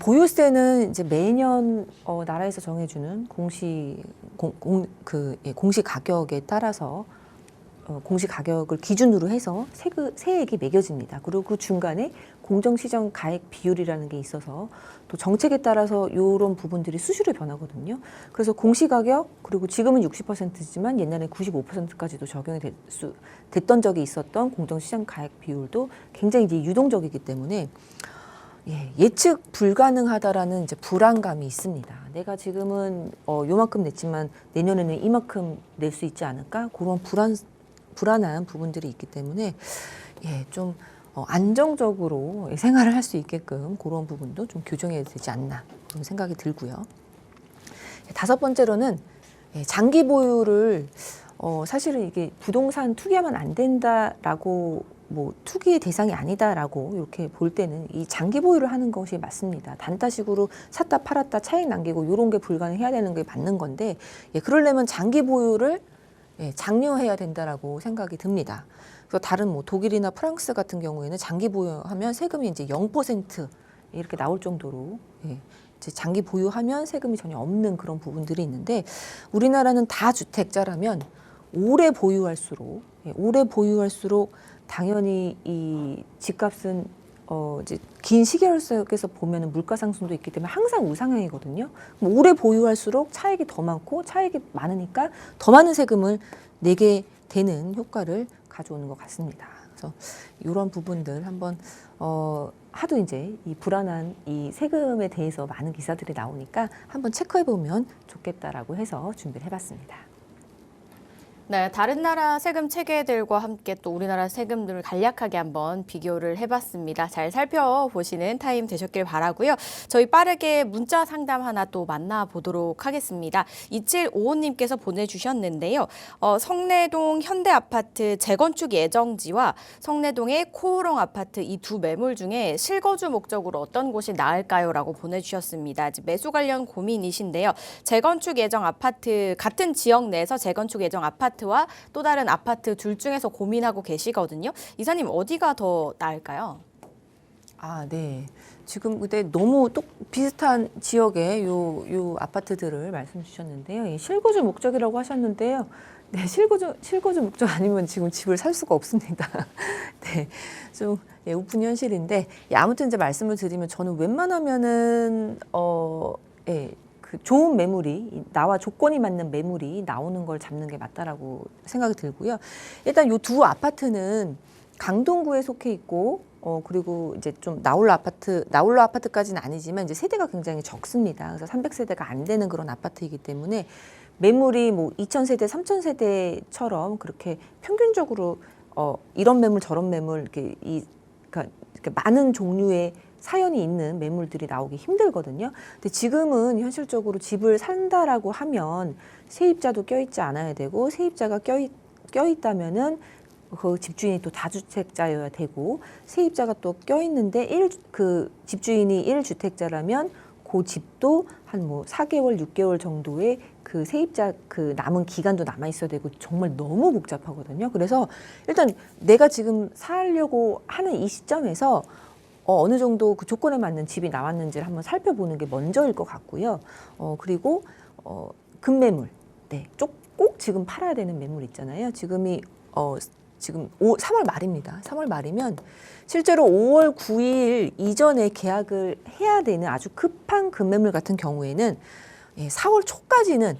B: 보유세는 이제 매년 나라에서 정해주는 공시 가격에 따라서 공시 가격을 기준으로 해서 세액이 매겨집니다. 그리고 그 중간에 공정시장 가액 비율이라는 게 있어서 또 정책에 따라서 이런 부분들이 수시로 변하거든요. 그래서 공시 가격, 그리고 지금은 60%지만 옛날에 95%까지도 적용이 됐던 적이 있었던 공정시장 가액 비율도 굉장히 이제 유동적이기 때문에 예측 불가능하다라는 이제 불안감이 있습니다. 내가 지금은 요만큼 냈지만 내년에는 이만큼 낼 수 있지 않을까? 그런 불안한 부분들이 있기 때문에 좀 안정적으로 생활을 할 수 있게끔 그런 부분도 좀 교정해야 되지 않나 그런 생각이 들고요. 다섯 번째로는 장기 보유를 사실은 이게 부동산 투기하면 안 된다라고, 뭐 투기의 대상이 아니다라고 이렇게 볼 때는 이 장기 보유를 하는 것이 맞습니다. 단타식으로 샀다 팔았다 차익 남기고 이런 게 불가능해야 되는 게 맞는 건데, 그러려면 장기 보유를 장려해야 된다라고 생각이 듭니다. 그래서 다른 뭐 독일이나 프랑스 같은 경우에는 장기 보유하면 세금이 이제 0% 이렇게 나올 정도로 이제 장기 보유하면 세금이 전혀 없는 그런 부분들이 있는데, 우리나라는 다주택자라면 오래 보유할수록 당연히 이 집값은 이제 긴 시계열 속에서 보면은 물가 상승도 있기 때문에 항상 우상향이거든요. 그럼 오래 보유할수록 차익이 더 많고 차익이 많으니까 더 많은 세금을 내게 되는 효과를 가져오는 것 같습니다. 그래서 이런 부분들 한번 하도 이제 이 불안한 이 세금에 대해서 많은 기사들이 나오니까 한번 체크해 보면 좋겠다라고 해서 준비를 해봤습니다.
A: 네, 다른 나라 세금 체계들과 함께 또 우리나라 세금들을 간략하게 한번 비교를 해봤습니다. 잘 살펴보시는 타임 되셨길 바라고요. 저희 빠르게 문자 상담 하나 또 만나보도록 하겠습니다. 2755님께서 보내주셨는데요. 성내동 현대아파트 재건축 예정지와 성내동의 코오롱 아파트 이 두 매물 중에 실거주 목적으로 어떤 곳이 나을까요? 라고 보내주셨습니다. 매수 관련 고민이신데요. 재건축 예정 아파트, 같은 지역 내에서 재건축 예정 아파트와 또 다른 아파트 둘 중에서 고민하고 계시거든요. 이사님 어디가 더 나을까요?
B: 아, 네. 지금 근데 너무 비슷한 지역의 요 아파트들을 말씀 주셨는데요. 이 실거주 목적이라고 하셨는데요. 네, 실거주 목적 아니면 지금 집을 살 수가 없습니다. 네, 좀 오픈 현실인데 아무튼 이제 말씀을 드리면 저는 웬만하면은 그 좋은 매물이 나와 조건이 맞는 매물이 나오는 걸 잡는 게 맞다라고 생각이 들고요. 일단 요 두 아파트는 강동구에 속해 있고 그리고 이제 좀 나홀로 아파트까지는 아니지만 이제 세대가 굉장히 적습니다. 그래서 300세대가 안 되는 그런 아파트이기 때문에 매물이 뭐 2000세대, 3000세대처럼 그렇게 평균적으로 이런 매물 저런 매물 그러니까 많은 종류의 사연이 있는 매물들이 나오기 힘들거든요. 근데 지금은 현실적으로 집을 산다라고 하면 세입자도 껴있지 않아야 되고 세입자가 껴있다면은 그 집주인이 또 다주택자여야 되고 세입자가 또 껴있는데 그 집주인이 1주택자라면 그 집도 한 뭐 4개월, 6개월 정도의 그 세입자 그 남은 기간도 남아 있어야 되고 정말 너무 복잡하거든요. 그래서 일단 내가 지금 살려고 하는 이 시점에서 어느 정도 그 조건에 맞는 집이 나왔는지를 한번 살펴보는 게 먼저일 것 같고요. 그리고 급매물, 네, 꼭 지금 팔아야 되는 매물 있잖아요. 지금 3월 말입니다. 3월 말이면 실제로 5월 9일 이전에 계약을 해야 되는 아주 급한 급매물 같은 경우에는 4월 초까지는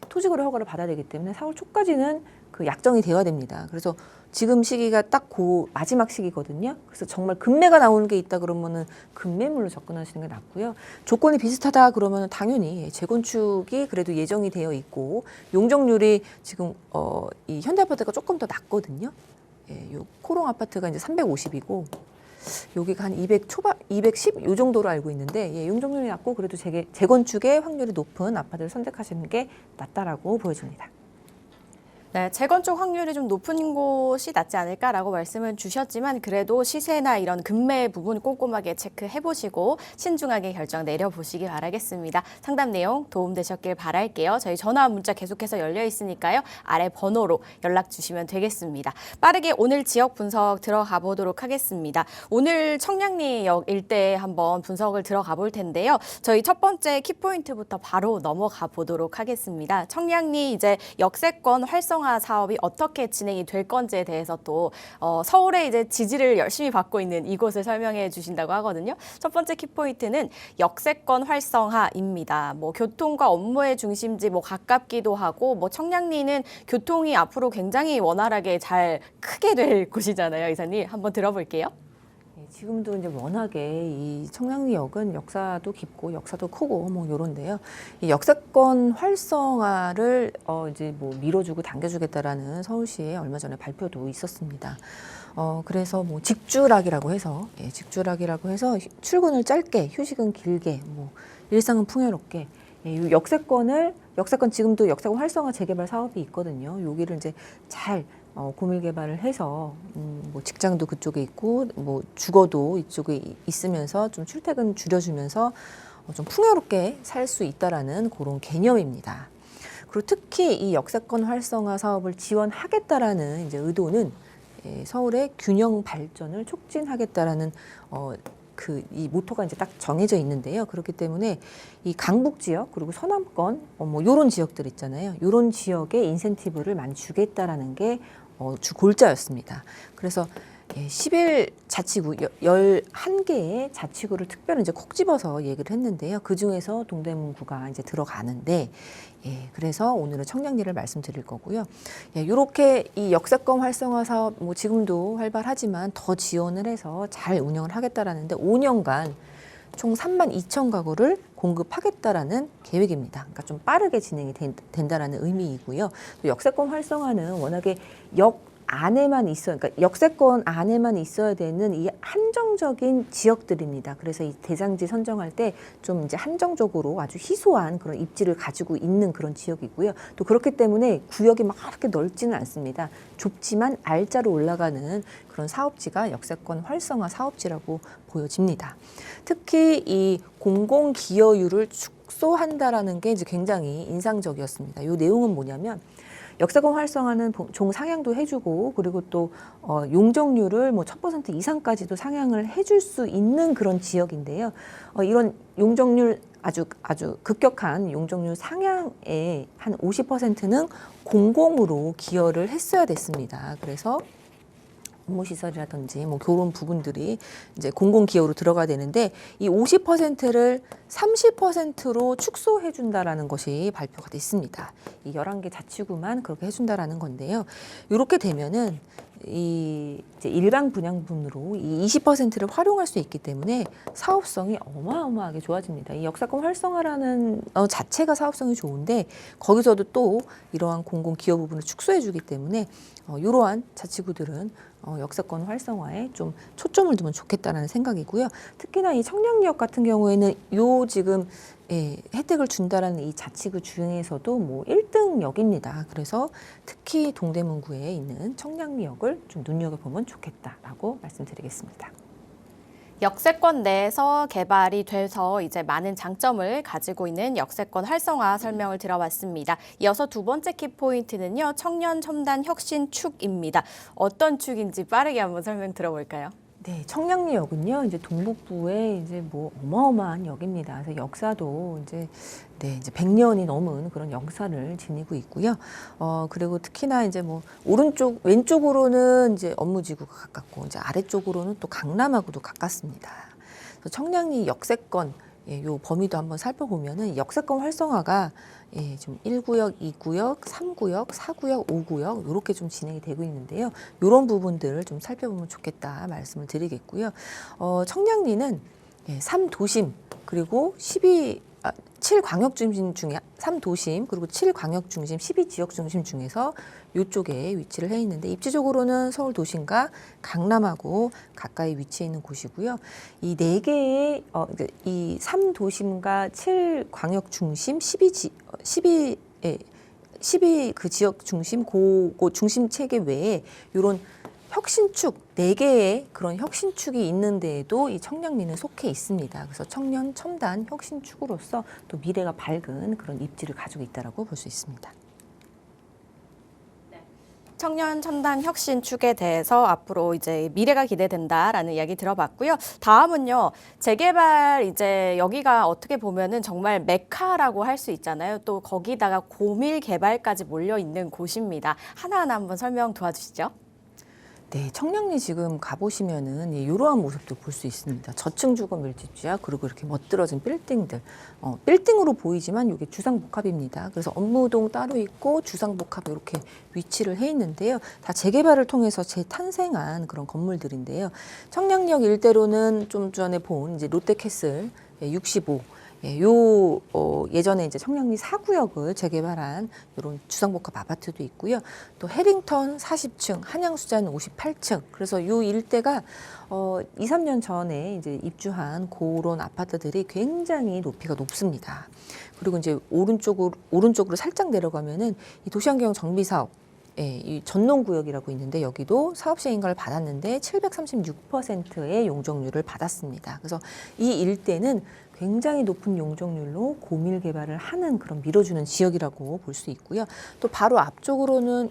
B: 토지거래 허가를 받아야 되기 때문에 4월 초까지는 그 약정이 되어야 됩니다. 그래서 지금 시기가 딱 그 마지막 시기거든요. 그래서 정말 급매가 나오는 게 있다 그러면은 급매물로 접근하시는 게 낫고요. 조건이 비슷하다 그러면은 당연히 재건축이 그래도 예정이 되어 있고 용적률이 지금 이 현대아파트가 조금 더 낮거든요. 요 코롱 아파트가 이제 350이고 여기가 한 210 요 정도로 알고 있는데 용적률이 낮고 그래도 재건축의 확률이 높은 아파트를 선택하시는 게 낫다라고 보여집니다.
A: 네, 재건축 확률이 좀 높은 곳이 낫지 않을까라고 말씀을 주셨지만 그래도 시세나 이런 급매 부분 꼼꼼하게 체크해보시고 신중하게 결정 내려보시기 바라겠습니다. 상담 내용 도움되셨길 바랄게요. 저희 전화 문자 계속해서 열려 있으니까요. 아래 번호로 연락 주시면 되겠습니다. 빠르게 오늘 지역 분석 들어가 보도록 하겠습니다. 오늘 청량리역 일대 한번 분석을 들어가 볼 텐데요. 저희 첫 번째 키포인트부터 바로 넘어가 보도록 하겠습니다. 청량리 이제 역세권 활성화 사업이 어떻게 진행이 될 건지에 대해서 또 서울의 이제 지지를 열심히 받고 있는 이곳을 설명해 주신다고 하거든요. 첫 번째 키포인트는 역세권 활성화입니다. 뭐 교통과 업무의 중심지 뭐 가깝기도 하고 뭐 청량리는 교통이 앞으로 굉장히 원활하게 잘 크게 될 곳이잖아요. 이사님 한번 들어볼게요.
B: 지금도 이제 워낙에 이 청량리역은 역사도 깊고 역사도 크고 뭐 요런데요. 이 역세권 활성화를 이제 뭐 밀어주고 당겨주겠다라는 서울시의 얼마 전에 발표도 있었습니다. 그래서 뭐 직주락이라고 해서 출근을 짧게, 휴식은 길게, 뭐 일상은 풍요롭게. 이 역세권 지금도 역세권 활성화 재개발 사업이 있거든요. 여기를 이제 잘 고밀 개발을 해서 뭐 직장도 그쪽에 있고 뭐 주거도 이쪽에 있으면서 좀 출퇴근 줄여주면서 좀 풍요롭게 살 수 있다라는 그런 개념입니다. 그리고 특히 이 역세권 활성화 사업을 지원하겠다라는 이제 의도는 서울의 균형 발전을 촉진하겠다라는 이 모토가 이제 딱 정해져 있는데요. 그렇기 때문에 이 강북 지역 그리고 서남권 뭐 요런 지역들 있잖아요. 요런 지역에 인센티브를 많이 주겠다라는 게 주 골자였습니다. 그래서 11 자치구 11개의 자치구를 특별히 이제 콕 집어서 얘기를 했는데요. 그 중에서 동대문구가 이제 들어가는데 그래서 오늘은 청량리를 말씀드릴 거고요. 이렇게 이 역세권 활성화 사업 뭐 지금도 활발하지만 더 지원을 해서 잘 운영을 하겠다라는데 5년간 총 32,000 가구를 공급하겠다라는 계획입니다. 그러니까 좀 빠르게 진행이 된다라는 의미이고요. 또 역세권 활성화는 워낙에 안에만 그러니까 역세권 안에만 있어야 되는 이 한정적인 지역들입니다. 그래서 이 대상지 선정할 때 좀 이제 한정적으로 아주 희소한 그런 입지를 가지고 있는 그런 지역이고요. 또 그렇기 때문에 구역이 막 이렇게 넓지는 않습니다. 좁지만 R자로 올라가는 그런 사업지가 역세권 활성화 사업지라고 보여집니다. 특히 이 공공기여율을 축소한다라는 게 이제 굉장히 인상적이었습니다. 이 내용은 뭐냐면 역세권 활성화는 종 상향도 해주고 그리고 또 용적률을 뭐 1000% 이상까지도 상향을 해줄 수 있는 그런 지역인데요. 이런 용적률 아주 급격한 용적률 상향의 한 50%는 공공으로 기여를 했어야 됐습니다. 그래서 업무시설이라든지 뭐 그런 부분들이 이제 공공기여로 들어가야 되는데 이 50%를 30%로 축소해준다라는 것이 발표가 됐습니다. 이 11개 자치구만 그렇게 해준다라는 건데요. 이렇게 되면은 이 이제 일반 분양분으로 이 20%를 활용할 수 있기 때문에 사업성이 어마어마하게 좋아집니다. 이 역세권 활성화라는 자체가 사업성이 좋은데 거기서도 또 이러한 공공기여 부분을 축소해주기 때문에 이러한 자치구들은 역세권 활성화에 좀 초점을 두면 좋겠다는 생각이고요. 특히나 이 청량리역 같은 경우에는 지금 혜택을 준다라는 이 자치구 중에서도 뭐 1등역입니다. 그래서 특히 동대문구에 있는 청량리역을 좀 눈여겨보면 좋겠다라고 말씀드리겠습니다.
A: 역세권 내에서 개발이 돼서 이제 많은 장점을 가지고 있는 역세권 활성화 설명을 들어봤습니다. 이어서 두 번째 키포인트는요. 청년 첨단 혁신 축입니다. 어떤 축인지 빠르게 한번 설명 들어볼까요?
B: 네, 청량리역은요, 이제 동북부의 이제 뭐 어마어마한 역입니다. 그래서 역사도 이제 100년이 넘은 그런 역사를 지니고 있고요. 그리고 특히나 이제 뭐 왼쪽으로는 이제 업무지구가 가깝고 이제 아래쪽으로는 또 강남하고도 가깝습니다. 그래서 청량리 역세권 요 범위도 한번 살펴보면은 역세권 활성화가 좀 1구역, 2구역, 3구역, 4구역, 5구역 이렇게 좀 진행이 되고 있는데요. 이런 부분들을 좀 살펴보면 좋겠다 말씀을 드리겠고요. 청량리는 3도심 그리고 7광역 중심 중에 3도심 그리고 7광역 중심 12지역 중심 중에서 이쪽에 위치를 해 있는데 입지적으로는 서울 도심과 강남하고 가까이 위치해 있는 곳이고요. 이 네 개의 이 3도심과 7광역 중심 12 그 지역 중심 그 중심 체계 외에 이런 혁신축, 4개의 그런 혁신축이 있는데에도 이 청량리는 속해 있습니다. 그래서 청년 첨단 혁신축으로서 또 미래가 밝은 그런 입지를 가지고 있다고 볼 수 있습니다.
A: 청년 첨단 혁신 축에 대해서 앞으로 이제 미래가 기대된다라는 이야기 들어봤고요. 다음은요. 재개발 이제 여기가 어떻게 보면은 정말 메카라고 할 수 있잖아요. 또 거기다가 고밀 개발까지 몰려 있는 곳입니다. 하나하나 한번 설명 도와주시죠.
B: 네, 청량리 지금 가보시면은 이러한 모습도 볼 수 있습니다. 저층 주거 밀집지역 그리고 이렇게 멋들어진 빌딩들, 빌딩으로 보이지만 이게 주상복합입니다. 그래서 업무동 따로 있고 주상복합 이렇게 위치를 해 있는데요. 다 재개발을 통해서 재탄생한 그런 건물들인데요. 청량리역 일대로는 좀 전에 본 이제 롯데캐슬 65. 예전에 이제 청량리 4구역을 재개발한 이런 주상복합 아파트도 있고요. 또 해링턴 40층, 한양수자는 58층. 그래서 요 일대가 2, 3년 전에 이제 입주한 그런 아파트들이 굉장히 높이가 높습니다. 그리고 이제 오른쪽으로 살짝 내려가면은 이 도시환경 정비 사업 이 전농구역이라고 있는데 여기도 사업시행 인가를 받았는데 736%의 용적률을 받았습니다. 그래서 이 일대는 굉장히 높은 용적률로 고밀 개발을 하는 그런 밀어주는 지역이라고 볼 수 있고요. 또 바로 앞쪽으로는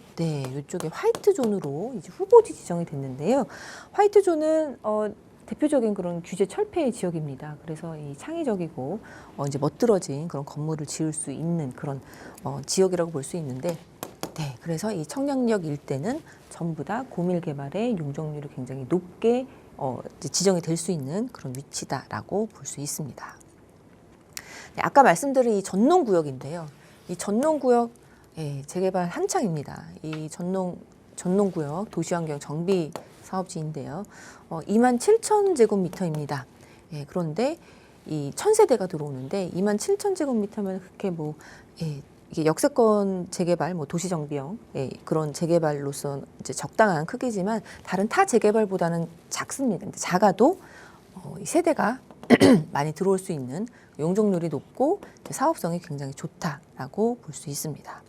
B: 이쪽에 화이트존으로 이제 후보지 지정이 됐는데요. 화이트존은 대표적인 그런 규제 철폐의 지역입니다. 그래서 이 창의적이고 이제 멋들어진 그런 건물을 지을 수 있는 그런 지역이라고 볼 수 있는데. 그래서 이 청량리역 일대는 전부 다 고밀 개발의 용적률이 굉장히 높게 이제 지정이 될 수 있는 그런 위치다라고 볼 수 있습니다. 네, 아까 말씀드린 이 전농구역인데요. 이 전농구역 재개발 한창입니다. 이 전농구역 도시환경 정비 사업지인데요. 27,000제곱미터입니다. 그런데 이 1,000세대가 들어오는데 27,000제곱미터면 그렇게 뭐 이게 역세권 재개발, 뭐 도시정비형 그런 재개발로서 이제 적당한 크기지만 다른 타 재개발보다는 작습니다. 작아도 이 세대가 많이 들어올 수 있는 용적률이 높고 사업성이 굉장히 좋다라고 볼 수 있습니다.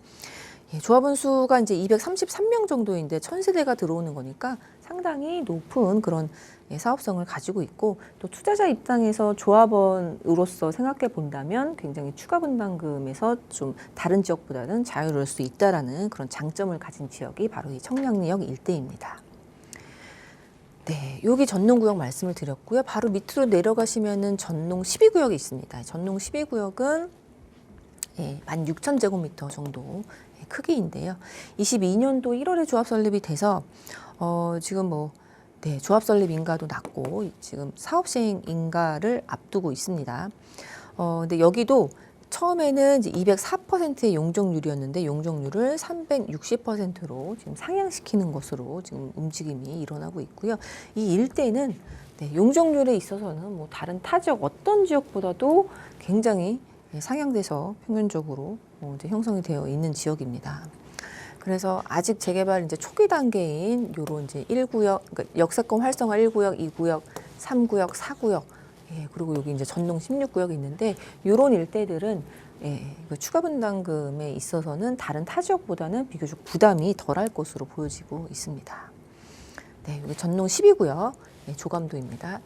B: 조합원 수가 이제 233명 정도인데 1,000세대가 들어오는 거니까 상당히 높은 그런 사업성을 가지고 있고 또 투자자 입장에서 조합원으로서 생각해 본다면 굉장히 추가 분담금에서 좀 다른 지역보다는 자유로울 수 있다라는 그런 장점을 가진 지역이 바로 이 청량리역 일대입니다. 네, 여기 전농구역 말씀을 드렸고요. 바로 밑으로 내려가시면은 전농 12구역이 있습니다. 전농 12구역은 16,000제곱미터 정도 크기인데요. 22년도 1월에 조합 설립이 돼서 지금 조합 설립 인가도 났고 지금 사업 시행 인가를 앞두고 있습니다. 근데 여기도 처음에는 이제 204%의 용적률이었는데 용적률을 360%로 지금 상향시키는 것으로 지금 움직임이 일어나고 있고요. 이 일대는 용적률에 있어서는 뭐 다른 타 지역 어떤 지역보다도 굉장히 상향돼서 평균적으로 이제 형성이 되어 있는 지역입니다. 그래서 아직 재개발 이제 초기 단계인 요런 이제 1구역, 그러니까 역세권 활성화 1구역, 2구역, 3구역, 4구역, 그리고 여기 이제 전농 16구역이 있는데 요런 일대들은 그 추가 분담금에 있어서는 다른 타 지역보다는 비교적 부담이 덜할 것으로 보여지고 있습니다. 네, 여기 전농 12구역 조감도입니다.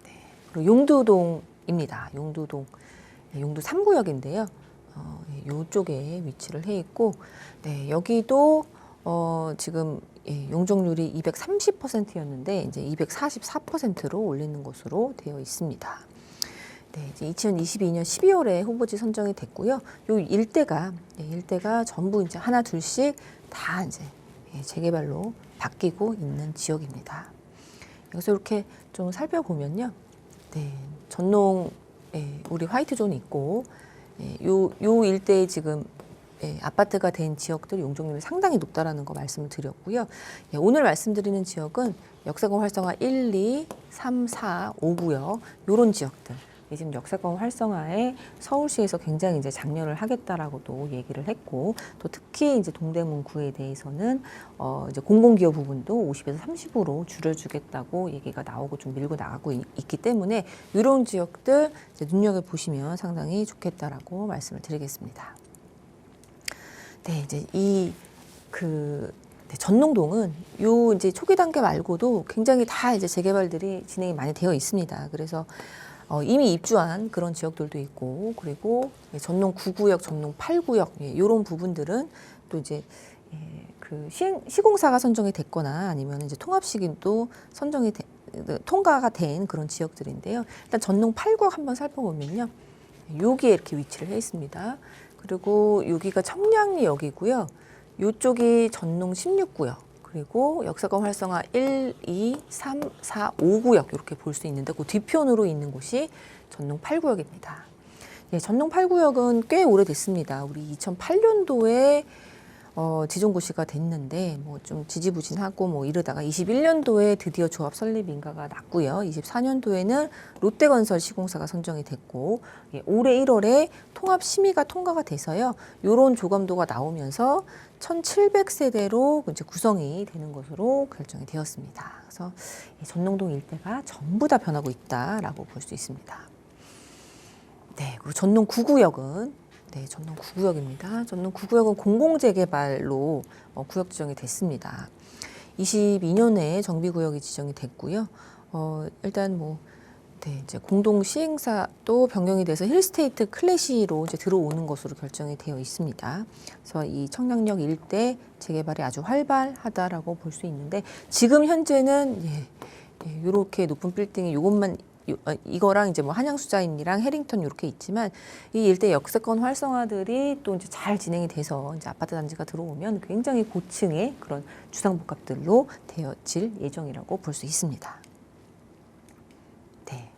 B: 네, 그리고 용두동입니다. 용두동. 용두 3구역인데요. 이쪽에 위치를 해 있고, 여기도 지금 용적률이 230%였는데 이제 244%로 올리는 것으로 되어 있습니다. 네, 이제 2022년 12월에 후보지 선정이 됐고요. 요 일대가 전부 이제 하나 둘씩 다 이제 재개발로 바뀌고 있는 지역입니다. 여기서 이렇게 좀 살펴보면요, 전농 우리 화이트존이 있고, 요 일대에 지금 아파트가 된 지역들 용적률이 상당히 높다라는 거 말씀을 드렸고요. 오늘 말씀드리는 지역은 역세권 활성화 1, 2, 3, 4, 5구역 요런 지역들. 지금 역세권 활성화에 서울시에서 굉장히 이제 장려를 하겠다라고도 얘기를 했고, 또 특히 이제 동대문구에 대해서는 이제 공공기여 부분도 50에서 30으로 줄여주겠다고 얘기가 나오고 좀 밀고 나가고 있기 때문에 이런 지역들 이제 눈여겨 보시면 상당히 좋겠다라고 말씀을 드리겠습니다. 네, 이제 전농동은 요 이제 초기 단계 말고도 굉장히 다 이제 재개발들이 진행이 많이 되어 있습니다. 그래서 이미 입주한 그런 지역들도 있고, 그리고 전농 9구역, 전농 8구역 이런 부분들은 또 이제 그 시공사가 선정이 됐거나 아니면 이제 통합시기도 통과가 된 그런 지역들인데요. 일단 전농 8구역 한번 살펴보면요, 여기에 이렇게 위치를 해 있습니다. 그리고 여기가 청량리역이고요. 이쪽이 전농 16구역. 그리고 역세권 활성화 1, 2, 3, 4, 5구역 이렇게 볼 수 있는데 그 뒤편으로 있는 곳이 전농 8구역입니다. 전농 8구역은 꽤 오래됐습니다. 우리 2008년도에 지정고시가 됐는데 뭐 좀 지지부진하고 뭐 이러다가 21년도에 드디어 조합 설립 인가가 났고요. 24년도에는 롯데건설 시공사가 선정이 됐고, 올해 1월에 통합 심의가 통과가 돼서요. 요런 조감도가 나오면서 1,700세대로 이제 구성이 되는 것으로 결정이 되었습니다. 그래서 전농동 일대가 전부 다 변하고 있다라고 볼 수 있습니다. 네, 그리고 전농 9구역은 전농 9구역입니다. 전농 9구역은 공공재개발로 구역 지정이 됐습니다. 22년에 정비구역이 지정이 됐고요. 일단 이제 공동 시행사도 변경이 돼서 힐스테이트 클래시로 이제 들어오는 것으로 결정이 되어 있습니다. 그래서 이 청량역 일대 재개발이 아주 활발하다라고 볼 수 있는데 지금 현재는 이렇게 높은 빌딩이 이것만 이거랑 이제 뭐 한양수자인이랑 해링턴 이렇게 있지만 이 일대 역세권 활성화들이 또 이제 잘 진행이 돼서 이제 아파트 단지가 들어오면 굉장히 고층의 그런 주상복합들로 되어질 예정이라고 볼 수 있습니다. 네.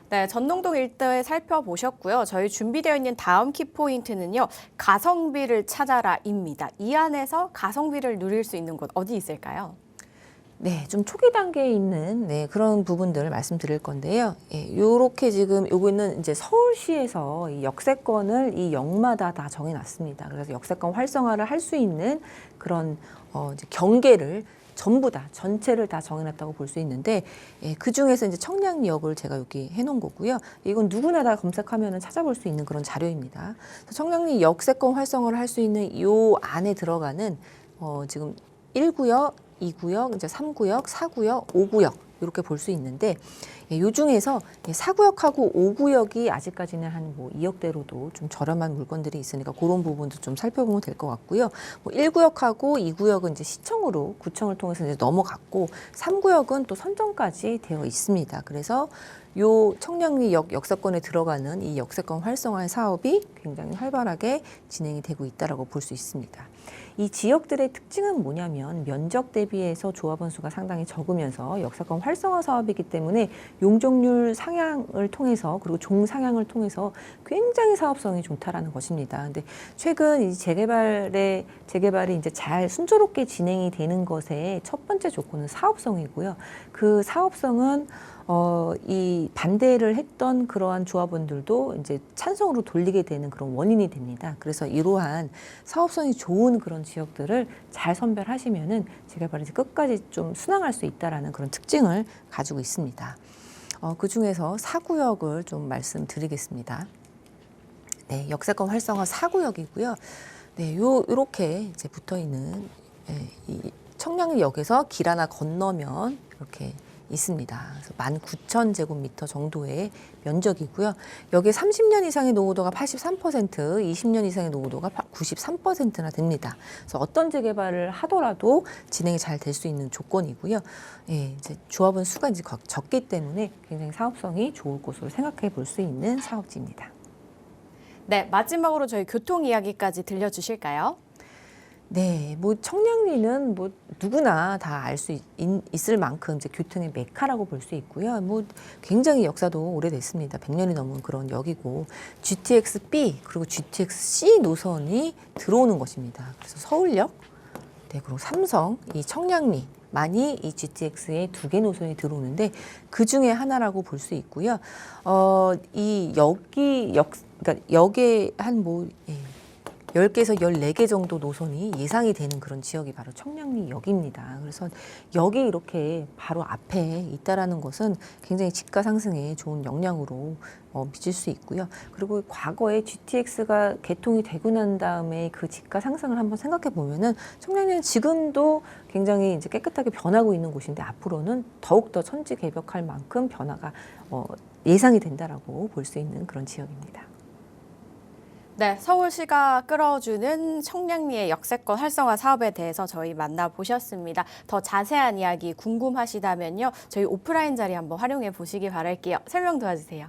A: 네, 전농동 일대 살펴보셨고요. 저희 준비되어 있는 다음 키포인트는요. 가성비를 찾아라입니다. 이 안에서 가성비를 누릴 수 있는 곳 어디 있을까요?
B: 네, 좀 초기 단계에 있는 그런 부분들을 말씀드릴 건데요. 요렇게 지금 요거는 이제 서울시에서 이 역세권을 이 역마다 다 정해놨습니다. 그래서 역세권 활성화를 할 수 있는 그런 이제 경계를 전부 다 전체를 다 정해놨다고 볼 수 있는데 그 중에서 이제 청량리역을 제가 여기 해놓은 거고요. 이건 누구나 다 검색하면 찾아볼 수 있는 그런 자료입니다. 청량리 역세권 활성화를 할 수 있는 요 안에 들어가는 지금 1구역, 2구역, 이제 3구역, 4구역, 5구역 이렇게 볼 수 있는데 요 중에서 4구역하고 5구역이 아직까지는 한 뭐 2억대로도 좀 저렴한 물건들이 있으니까 그런 부분도 좀 살펴보면 될 것 같고요. 뭐 1구역하고 2구역은 이제 시청으로 구청을 통해서 이제 넘어갔고 3구역은 또 선정까지 되어 있습니다. 그래서 요 청량리역 역세권에 들어가는 이 역세권 활성화 사업이 굉장히 활발하게 진행이 되고 있다라고 볼 수 있습니다. 이 지역들의 특징은 뭐냐면 면적 대비해서 조합원 수가 상당히 적으면서 역세권 활성화 사업이기 때문에 용적률 상향을 통해서 그리고 종 상향을 통해서 굉장히 사업성이 좋다라는 것입니다. 근데 최근 이 재개발이 이제 잘 순조롭게 진행이 되는 것의 첫 번째 조건은 사업성이고요. 그 사업성은 이 반대를 했던 그러한 조합원들도 이제 찬성으로 돌리게 되는 그런 원인이 됩니다. 그래서 이러한 사업성이 좋은 그런 지역들을 잘 선별하시면은 재개발이 이제 끝까지 좀 순항할 수 있다라는 그런 특징을 가지고 있습니다. 그 중에서 4구역을 좀 말씀드리겠습니다. 네, 역세권 활성화 4구역이고요. 네, 요렇게 이제 붙어 있는 이 청량리역에서 길 하나 건너면 이렇게 있습니다. 그래서 19,000제곱미터 정도의 면적이고요. 여기 30년 이상의 노후도가 83%, 20년 이상의 노후도가 93%나 됩니다. 그래서 어떤 재개발을 하더라도 진행이 잘 될 수 있는 조건이고요. 이제 조합원 수가 이제 적기 때문에 굉장히 사업성이 좋을 곳으로 생각해 볼 수 있는 사업지입니다.
A: 네, 마지막으로 저희 교통 이야기까지 들려주실까요?
B: 네, 뭐 청량리는 뭐 누구나 다 알 수 있을 만큼 이제 교통의 메카라고 볼 수 있고요. 뭐 굉장히 역사도 오래됐습니다. 100년이 넘은 그런 역이고 GTX-B 그리고 GTX-C 노선이 들어오는 것입니다. 그래서 서울역, 네, 그리고 삼성, 이 청량리 만이 이 GTX의 2개 노선이 들어오는데 그 중에 하나라고 볼 수 있고요. 이 그러니까 역에 한 뭐 10개에서 14개 정도 노선이 예상이 되는 그런 지역이 바로 청량리역입니다. 그래서 역이 이렇게 바로 앞에 있다라는 것은 굉장히 집가 상승에 좋은 영향으로 미칠 수 있고요. 그리고 과거에 GTX가 개통이 되고 난 다음에 그 집가 상승을 한번 생각해 보면은 청량리는 지금도 굉장히 이제 깨끗하게 변하고 있는 곳인데 앞으로는 더욱더 천지개벽할 만큼 변화가 예상이 된다라고 볼 수 있는 그런 지역입니다.
A: 네, 서울시가 끌어주는 청량리의 역세권 활성화 사업에 대해서 저희 만나보셨습니다. 더 자세한 이야기 궁금하시다면요. 저희 오프라인 자리 한번 활용해 보시기 바랄게요. 설명 도와주세요.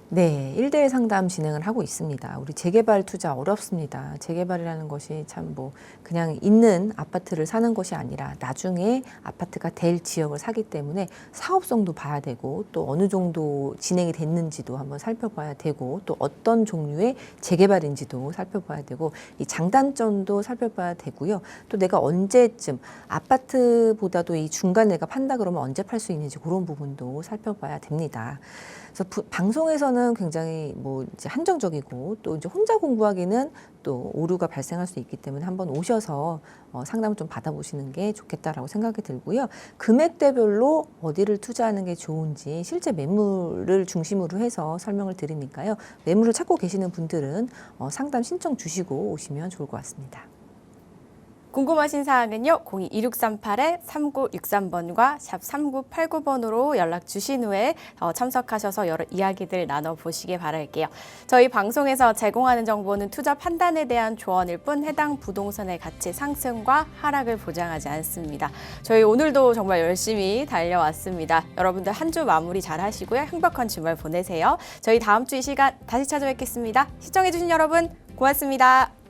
B: 네, 1대1 상담 진행을 하고 있습니다. 우리 재개발 투자 어렵습니다. 재개발이라는 것이 참 뭐 그냥 있는 아파트를 사는 것이 아니라 나중에 아파트가 될 지역을 사기 때문에 사업성도 봐야 되고 또 어느 정도 진행이 됐는지도 한번 살펴봐야 되고 또 어떤 종류의 재개발인지도 살펴봐야 되고 이 장단점도 살펴봐야 되고요. 또 내가 언제쯤 아파트보다도 이 중간 내가 판다 그러면 언제 팔 수 있는지 그런 부분도 살펴봐야 됩니다. 그래서 방송에서는 굉장히 뭐 이제 한정적이고 또 이제 혼자 공부하기는 또 오류가 발생할 수 있기 때문에 한번 오셔서 상담을 좀 받아보시는 게 좋겠다라고 생각이 들고요. 금액대별로 어디를 투자하는 게 좋은지 실제 매물을 중심으로 해서 설명을 드리니까요. 매물을 찾고 계시는 분들은 상담 신청 주시고 오시면 좋을 것 같습니다.
A: 궁금하신 사항은요. 02-2638-3963번과 샵 3989번으로 연락 주신 후에 참석하셔서 여러 이야기들 나눠보시길 바랄게요. 저희 방송에서 제공하는 정보는 투자 판단에 대한 조언일 뿐 해당 부동산의 가치 상승과 하락을 보장하지 않습니다. 저희 오늘도 정말 열심히 달려왔습니다. 여러분들 한 주 마무리 잘 하시고요. 행복한 주말 보내세요. 저희 다음 주 이 시간 다시 찾아뵙겠습니다. 시청해주신 여러분 고맙습니다.